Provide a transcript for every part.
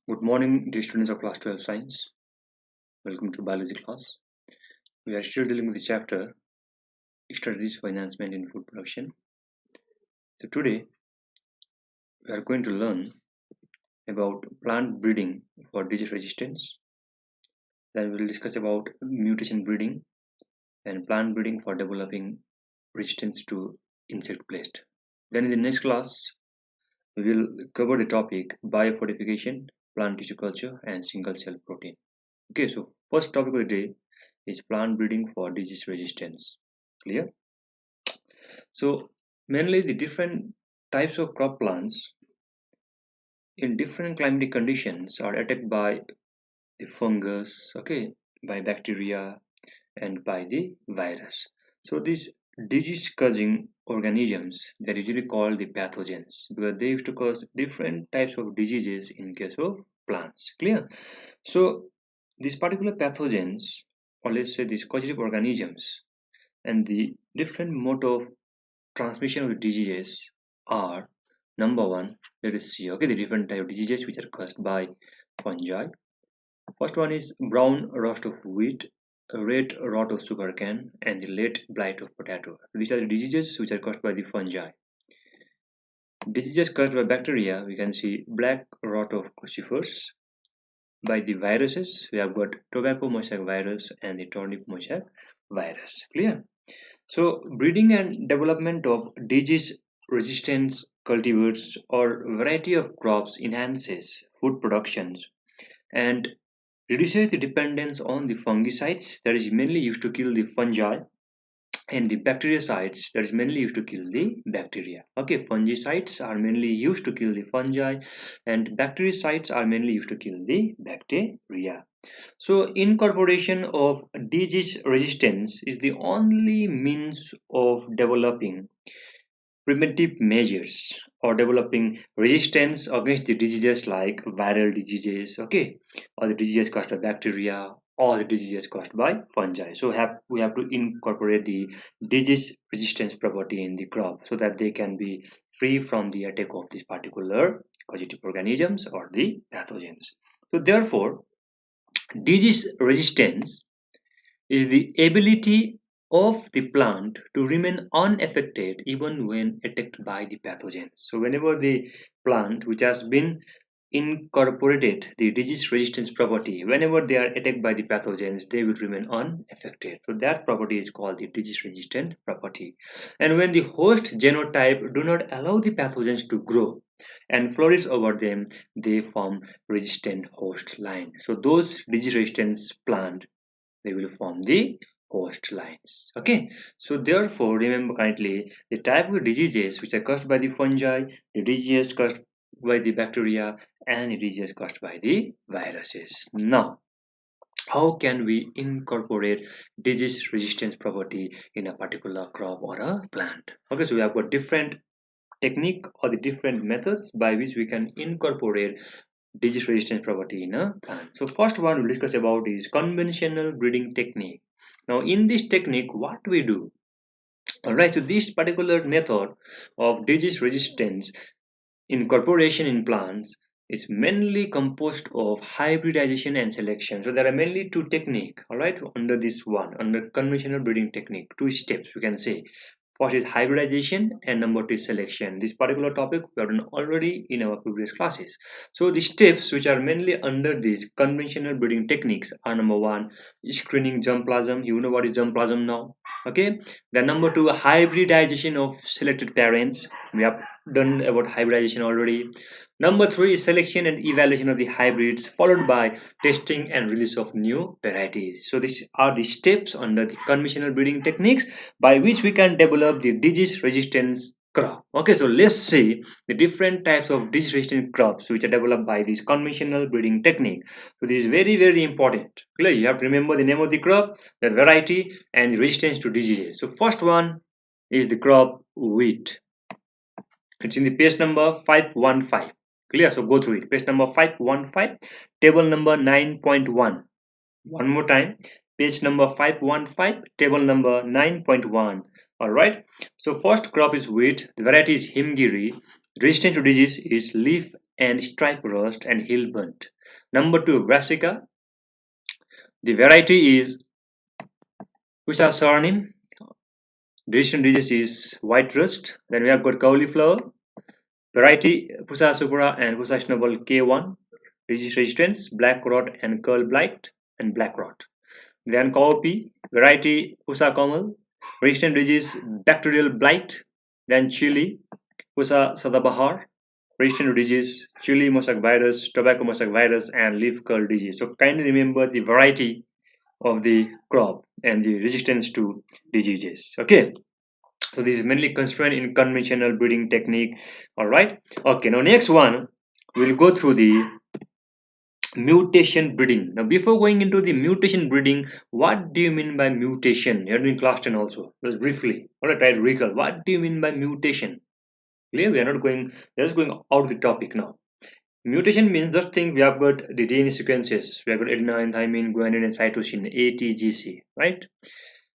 Good morning, dear students of class 12 science. Welcome to biology class. We are still dealing with the chapter strategies for enhancement in food production. So today we are going to learn about plant breeding for disease resistance. Then we will discuss about mutation breeding and plant breeding for developing resistance to insect pest. Then in the next class we will cover the topic biofortification, plant tissue culture and single cell protein. Okay, so first topic of the day is plant breeding for disease resistance. Clear? So mainly the different types of crop plants in different climatic conditions are attacked by the fungus, okay, by bacteria and by the virus. So these disease causing organisms that are usually called the pathogens because they used to cause different types of diseases in case of plants. Clear? So these particular pathogens, or let's say these causative organisms, and the different mode of transmission of the diseases are number one, let us see, okay, the different type of diseases which are caused by fungi. First one is brown rust of wheat, red rot of sugarcane, and the late blight of potato. These are the diseases which are caused by the fungi. Diseases caused by bacteria, we can see black rot of crucifers. By the viruses, we have got tobacco mosaic virus and the turnip mosaic virus. Clear? So, breeding and development of disease resistance cultivars or variety of crops enhances food productions and reduces the dependence on the fungicides that is mainly used to kill the fungi and the bactericides that is mainly used to kill the bacteria. Okay, fungicides are mainly used to kill the fungi and bactericides are mainly used to kill the bacteria. So, incorporation of disease resistance is the only means of developing preventive measures or developing resistance against the diseases like viral diseases, okay, or the diseases caused by bacteria or the diseases caused by fungi. So, we have to incorporate the disease resistance property in the crop so that they can be free from the attack of these particular causative organisms or the pathogens. So, therefore, disease resistance is the ability of the plant to remain unaffected even when attacked by the pathogens. So, whenever the plant which has been incorporated the disease resistance property, whenever they are attacked by the pathogens, they will remain unaffected. So, that property is called the disease resistant property. And when the host genotype do not allow the pathogens to grow and flourish over them, they form resistant host line. So, those disease resistance plant they will form the host lines. Okay, so therefore remember kindly the type of diseases which are caused by the fungi, the diseases caused by the bacteria, and the diseases caused by the viruses. Now, how can we incorporate disease resistance property in a particular crop or a plant? Okay, so we have got different technique or the different methods by which we can incorporate disease resistance property in a plant. So first one we'll discuss about is conventional breeding technique. Now in this technique what we do, alright, so this particular method of disease resistance incorporation in plants is mainly composed of hybridization and selection. So there are mainly two techniques, alright, under this one, under conventional breeding technique, two steps we can say. First is hybridization and number two is selection. This particular topic we have done already in our previous classes. So the steps which are mainly under these conventional breeding techniques are number one, screening germplasm. You know what is germplasm now? Okay. Then number two, hybridization of selected parents. We have done about hybridization already. Number three is selection and evaluation of the hybrids, followed by testing and release of new varieties. So these are the steps under the conventional breeding techniques by which we can develop the disease resistance crop. Okay, so let's see the different types of disease resistant crops which are developed by this conventional breeding technique. So this is very important. Clear? You have to remember the name of the crop, the variety, and resistance to diseases. So first one is the crop wheat. It's in the page number 515. Clear? So go through it. Page number 515, table number 9.1. One more time, page number 515, table number 9.1. All right. So first crop is wheat. The variety is Himgiri. Resistant to disease is leaf and stripe rust and heel burnt. Number 2, brassica. The variety is Pusa surname. Resistant disease is white rust. Then we have got cauliflower. Variety Pusa supra and Pusa snowball K1. Resistance black rot and curl blight and black rot. Then cowpea. Variety Pusa comal. Resistant disease bacterial blight. Then chili Pusa sadabahar. Resistant disease chili mosaic virus, tobacco mosaic virus, and leaf curl disease. So kindly remember the variety of the crop and the resistance to diseases. Okay, so this is mainly constrained in conventional breeding technique. All right. Okay, now next one we'll go through the mutation breeding. Now before going into the mutation breeding, what do you mean by mutation? You're doing class 10 also. Just briefly. All right, try to recall. What do you mean by mutation? Clear? We are not going, we're just going out of the topic now. Mutation means, just think, we have got the DNA sequences. We have got adenine, thymine, guanine, and cytosine, ATGC, right?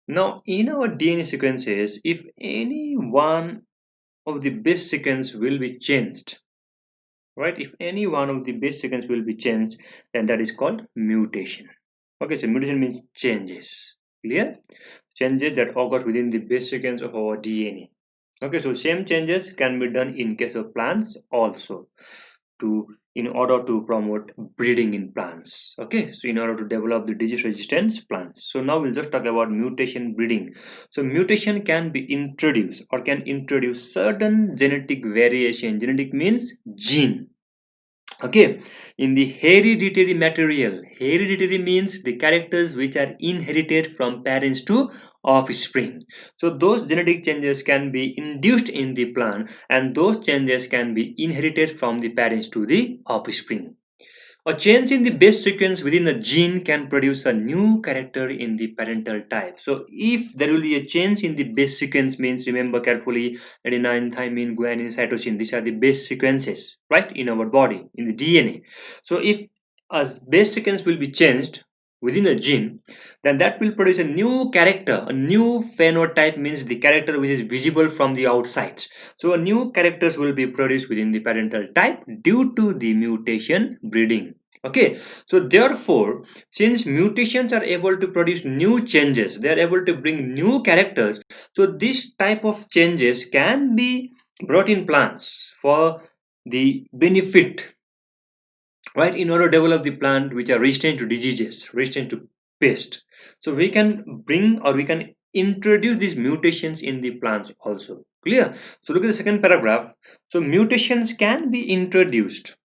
Now, in our DNA sequences, if any one of the base sequence will be changed, right? If any one of the base sequence will be changed, then that is called mutation. Okay, so mutation means changes. Clear? Changes that occur within the base sequence of our DNA. Okay, so same changes can be done in case of plants also, to in order to promote breeding in plants. Okay, so in order to develop the disease resistant plants. So now we'll just talk about mutation breeding. So mutation can be introduced or can introduce certain genetic variation. Genetic means gene. Okay, in the hereditary material. Hereditary means the characters which are inherited from parents to offspring. So those genetic changes can be induced in the plant, and those changes can be inherited from the parents to the offspring. A change in the base sequence within a gene can produce a new character in the parental type. So if there will be a change in the base sequence, means remember carefully, adenine, thymine, guanine, cytosine, these are the base sequences, right, in our body, in the DNA. So if a base sequence will be changed within a gene, then that will produce a new character. A new phenotype means the character which is visible from the outside. So new characters will be produced within the parental type due to the mutation breeding. Okay, so therefore, since mutations are able to produce new changes, they are able to bring new characters. So this type of changes can be brought in plants for the benefit, right, in order to develop the plant which are resistant to diseases, resistant to pest. So we can bring or we can introduce these mutations in the plants also. Clear? So look at the second paragraph. So mutations can be introduced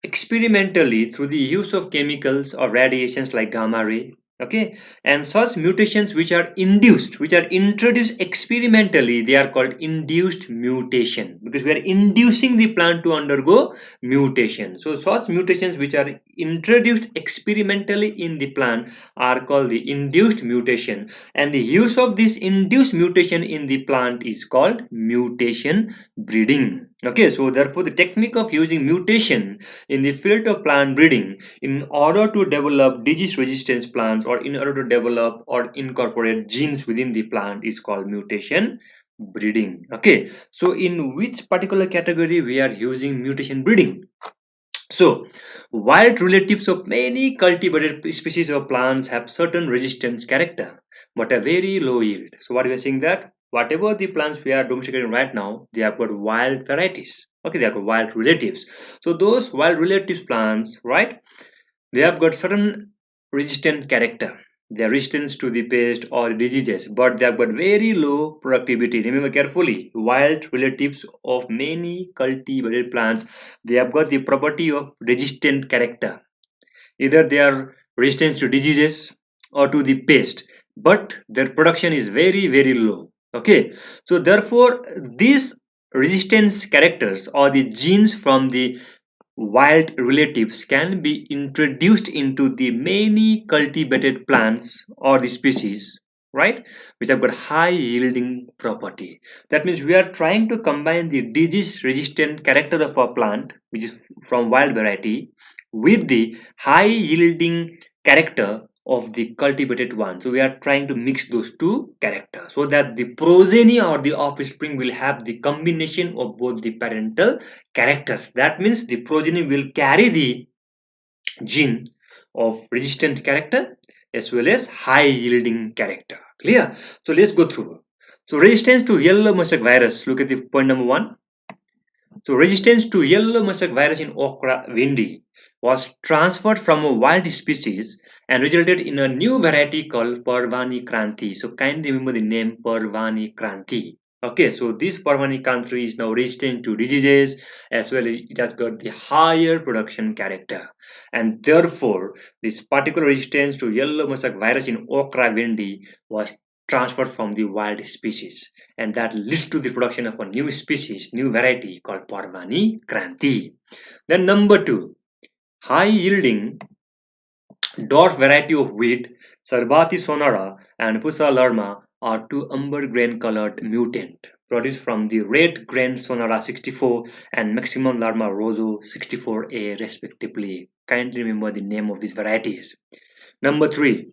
experimentally through the use of chemicals or radiations like gamma ray. Okay, and such mutations which are induced, which are introduced experimentally, they are called induced mutation, because we are inducing the plant to undergo mutation. So such mutations which are introduced experimentally in the plant are called the induced mutation, and the use of this induced mutation in the plant is called mutation breeding. Okay, so therefore the technique of using mutation in the field of plant breeding in order to develop disease resistance plants, or in order to develop or incorporate genes within the plant, is called mutation breeding. Okay, so in which particular category we are using mutation breeding? So wild relatives of many cultivated species of plants have certain resistance character but a very low yield. So what we are saying, that whatever the plants we are domesticating right now, they have got wild varieties. Okay, they have got wild relatives. So those wild relatives plants, right, they have got certain resistant character. They are resistant to the pest or diseases, but they have got very low productivity. Remember carefully, wild relatives of many cultivated plants, they have got the property of resistant character. Either they are resistant to diseases or to the pest, but their production is very low. Okay, so therefore these resistance characters or the genes from the wild relatives can be introduced into the many cultivated plants or the species, right, which have got high yielding property. That means we are trying to combine the disease resistant character of a plant which is from wild variety with the high yielding character of the cultivated one. So we are trying to mix those two characters so that the progeny or the offspring will have the combination of both the parental characters. That means the progeny will carry the gene of resistant character as well as high yielding character. Clear? So let's go through. So resistance to yellow mosaic virus. Look at the point number one. So resistance to yellow mosaic virus in okra vindi was transferred from a wild species and resulted in a new variety called Parvani Kranti. So kindly remember the name Parvani Kranti. Okay, so this Parvani Kranti is now resistant to diseases as well as it has got the higher production character. And therefore, this particular resistance to yellow mosaic virus in okra vindi was transferred from the wild species, and that leads to the production of a new species, new variety called Parvani Kranti. Then number two, high yielding dwarf variety of wheat, Sarbati sonara and Pusa lerma are two umber grain colored mutant produced from the red grain sonara 64 and maximum lerma rosso 64A respectively. Kindly remember the name of these varieties. Number three,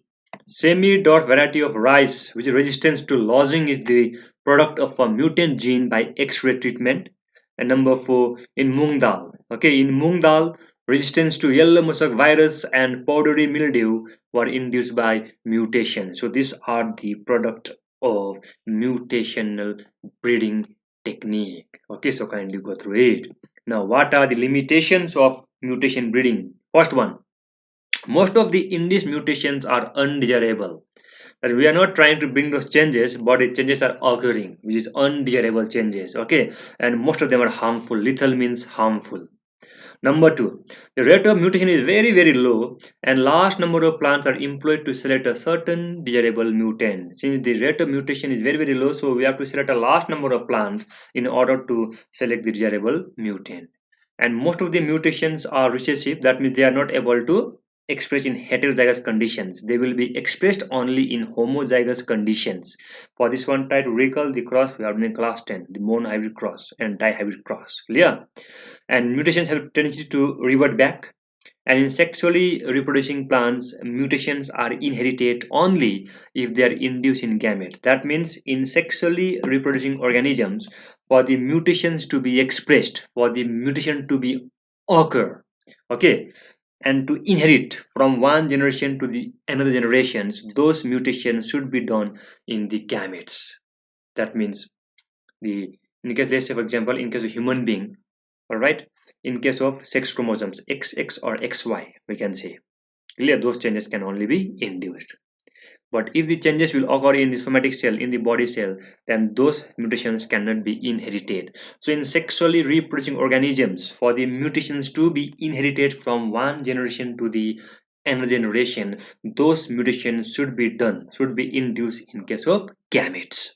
semi-dwarf variety of rice which is resistant to lozing is the product of a mutant gene by X-ray treatment. And number four, in moong dal. Okay, in moong dal, resistance to yellow mosaic virus and powdery mildew were induced by mutation. So these are the product of mutational breeding technique. Okay, so kindly go through it. Now, what are the limitations of mutation breeding? First one, most of the induced mutations are undesirable. That we are not trying to bring those changes, but the changes are occurring, which is undesirable changes. Okay, and most of them are harmful. Lethal means harmful. Number two, the rate of mutation is very low, and large number of plants are employed to select a certain desirable mutant. Since the rate of mutation is very low, so we have to select a large number of plants in order to select the desirable mutant. And most of the mutations are recessive. That means they are not able to express in heterozygous conditions. They will be expressed only in homozygous conditions. For this one, try to recall the cross we have done in class 10, the monohybrid cross and dihybrid cross. Clear? And mutations have tendency to revert back, and in sexually reproducing plants mutations are inherited only if they are induced in gamete. That means in sexually reproducing organisms, for the mutations to be expressed, for the mutation to be occur, okay, and to inherit from one generation to the another generations, those mutations should be done in the gametes. That means the, in case, let's say for example, in case of human being, all right, in case of sex chromosomes XX or XY, we can say clear those changes can only be induced. But if the changes will occur in the somatic cell, in the body cell, then those mutations cannot be inherited. So in sexually reproducing organisms, for the mutations to be inherited from one generation to the another generation, those mutations should be done, should be induced in case of gametes.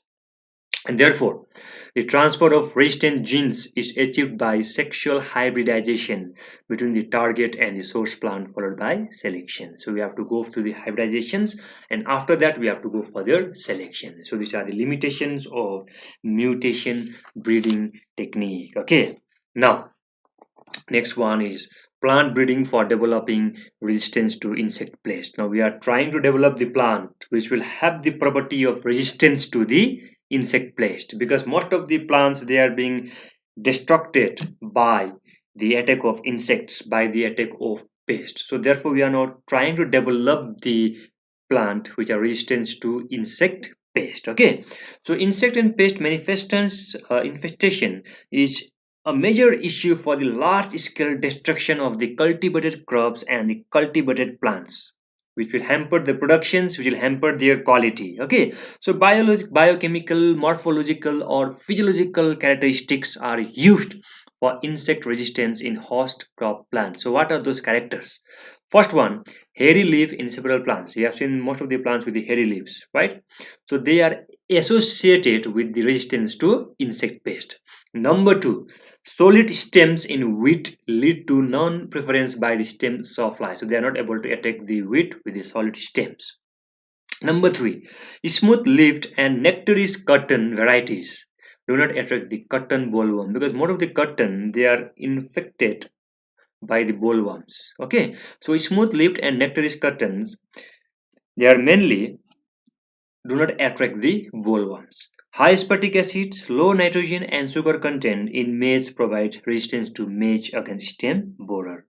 And therefore, the transfer of resistant genes is achieved by sexual hybridization between the target and the source plant, followed by selection. So we have to go through the hybridizations, and after that we have to go further selection. So these are the limitations of mutation breeding technique. Okay, now next one is plant breeding for developing resistance to insect pest. Now we are trying to develop the plant which will have the property of resistance to the insect pest, because most of the plants they are being destructed by the attack of insects, by the attack of pests. So therefore we are now trying to develop the plant which are resistant to insect pest. Okay, so insect and pest manifestations infestation is a major issue for the large scale destruction of the cultivated crops and the cultivated plants, which will hamper the productions, which will hamper their quality. Okay, so biochemical, morphological, or physiological characteristics are used for insect resistance in host crop plants. So, what are those characters? First one, hairy leaf in several plants. You have seen most of the plants with the hairy leaves, right? So, they are associated with the resistance to insect pest. Number two, solid stems in wheat lead to non-preference by the stem sawfly. So they are not able to attack the wheat with the solid stems. Number three, smooth-leaved and nectareous cotton varieties do not attract the cotton bollworm, because most of the cotton they are infected by the bollworms. Okay, so smooth-leaved and nectareous cottons They are mainly do not attract the bollworms. High aspartic acids, low nitrogen and sugar content in maize provide resistance to maize against stem borer.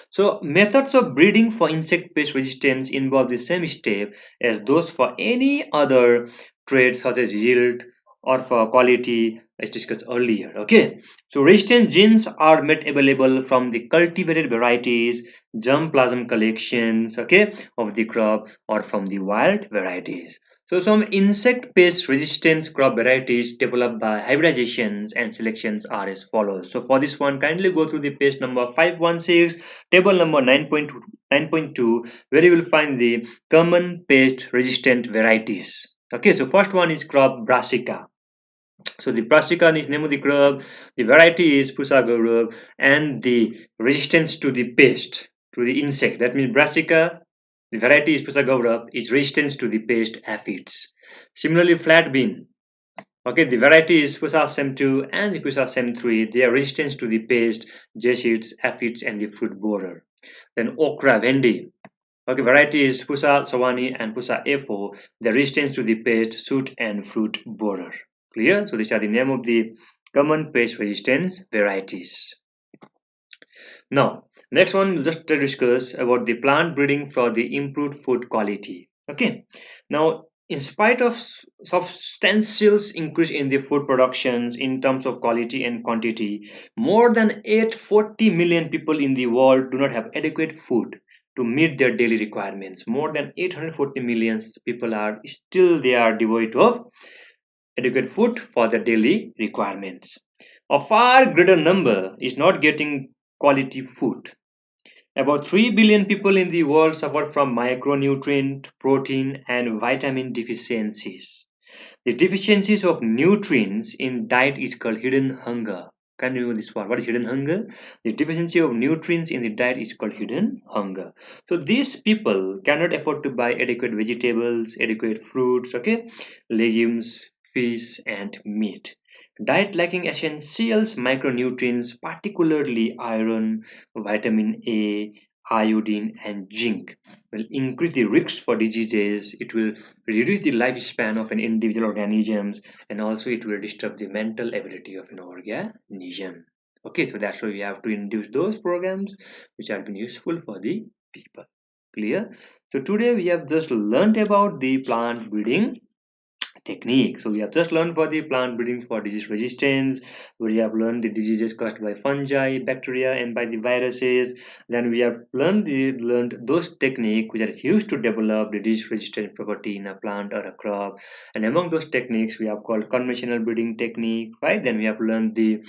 So methods of breeding for insect pest resistance involve the same step as those for any other traits such as yield or for quality as discussed earlier. Okay, so resistance genes are made available from the cultivated varieties, germplasm collections, okay, of the crop or from the wild varieties. So some insect pest resistance crop varieties developed by hybridizations and selections are as follows. So for this one, kindly go through the page number 516, table number 9.2, where you will find the common pest resistant varieties. Okay, so first one is crop Brassica. So the Brassica is name of the crop, the variety is Pusa Gaurav, and the resistance to the pest, to the insect. That means Brassica, the variety is Pusa Gaurav, is resistance to the pest aphids. Similarly, flat bean. Okay, the variety is Pusa Sem2 and the Pusa Sem3. They are resistant to the pest, jessids, aphids, and the fruit borer. Then okra, vendi. Okay, variety is Pusa Sawani and Pusa A4. The resistance to the pest, shoot, and fruit borer. Clear? So these are the name of the common pest resistance varieties. Now, next one we'll just discuss about the plant breeding for the improved food quality. Okay. Now, in spite of substantial increase in the food productions in terms of quality and quantity, more than 840 million people in the world do not have adequate food to meet their daily requirements. More than 840 million people are still they are devoid of adequate food for their daily requirements. A far greater number is not getting quality food. About 3 billion people in the world suffer from micronutrient, protein, and vitamin deficiencies. The deficiencies of nutrients in diet is called hidden hunger. Can you know this one? What is hidden hunger? The deficiency of nutrients in the diet is called hidden hunger. So these people cannot afford to buy adequate vegetables, adequate fruits, okay, legumes, fish, and meat. Diet lacking essentials micronutrients, particularly iron, vitamin A, iodine, and zinc, will increase the risks for diseases. It will reduce the lifespan of an individual organisms, and also it will disturb the mental ability of an organism. Okay, so that's why we have to introduce those programs which have been useful for the people. Clear? So today we have just learned about the plant breeding technique. So we have just learned for the plant breeding for disease resistance. We have learned the diseases caused by fungi, bacteria, and by the viruses. Then we have learned those techniques which are used to develop the disease resistant property in a plant or a crop. And among those techniques, we have called conventional breeding technique, right? Then we have learned the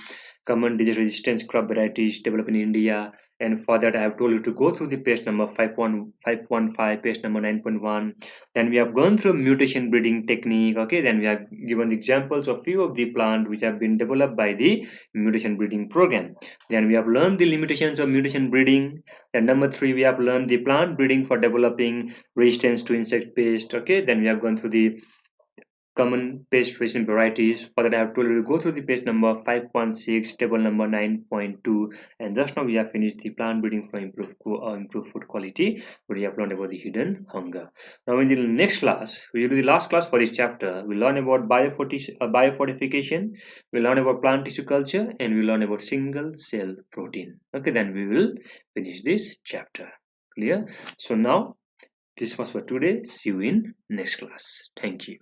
common disease resistance crop varieties developed in India. And for that, I have told you to go through the page number 5.15, page number 9.1. Then we have gone through mutation breeding technique. Okay, then we have given examples of few of the plant which have been developed by the mutation breeding program. Then we have learned the limitations of mutation breeding. And number 3, we have learned the plant breeding for developing resistance to insect pest. Okay, then we have gone through the common pest resistant varieties. For that, I have told you to go through the page number 5.6, table number 9.2, and just now we have finished the plant breeding for improved food quality, where we have learned about the hidden hunger. Now, in the next class, we will do the last class for this chapter. We learn about biofortification, we learn about plant tissue culture, and we learn about single cell protein. Okay, then we will finish this chapter. Clear? So now, this was for today. See you in next class. Thank you.